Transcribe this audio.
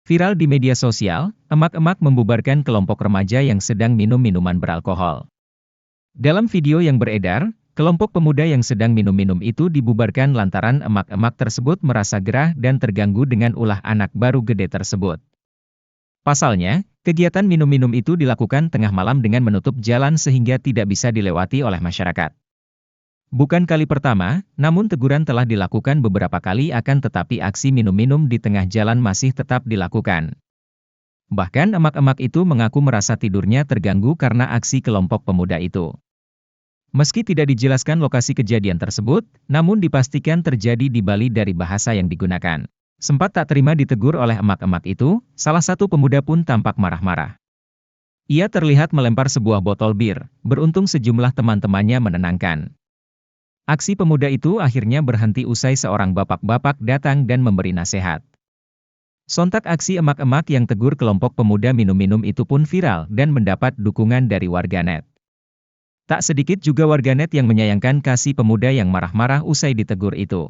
Viral di media sosial, emak-emak membubarkan kelompok remaja yang sedang minum minuman beralkohol. Dalam video yang beredar, kelompok pemuda yang sedang minum-minum itu dibubarkan lantaran emak-emak tersebut merasa gerah dan terganggu dengan ulah anak baru gede tersebut. Pasalnya, kegiatan minum-minum itu dilakukan tengah malam dengan menutup jalan sehingga tidak bisa dilewati oleh masyarakat. Bukan kali pertama, namun teguran telah dilakukan beberapa kali akan tetapi aksi minum-minum di tengah jalan masih tetap dilakukan. Bahkan emak-emak itu mengaku merasa tidurnya terganggu karena aksi kelompok pemuda itu. Meski tidak dijelaskan lokasi kejadian tersebut, namun dipastikan terjadi di Bali dari bahasa yang digunakan. Sempat tak terima ditegur oleh emak-emak itu, salah satu pemuda pun tampak marah-marah. Ia terlihat melempar sebuah botol bir, beruntung sejumlah teman-temannya menenangkan. Aksi pemuda itu akhirnya berhenti usai seorang bapak-bapak datang dan memberi nasihat. Sontak aksi emak-emak yang tegur kelompok pemuda minum-minum itu pun viral dan mendapat dukungan dari warganet. Tak sedikit juga warganet yang menyayangkan kasih pemuda yang marah-marah usai ditegur itu.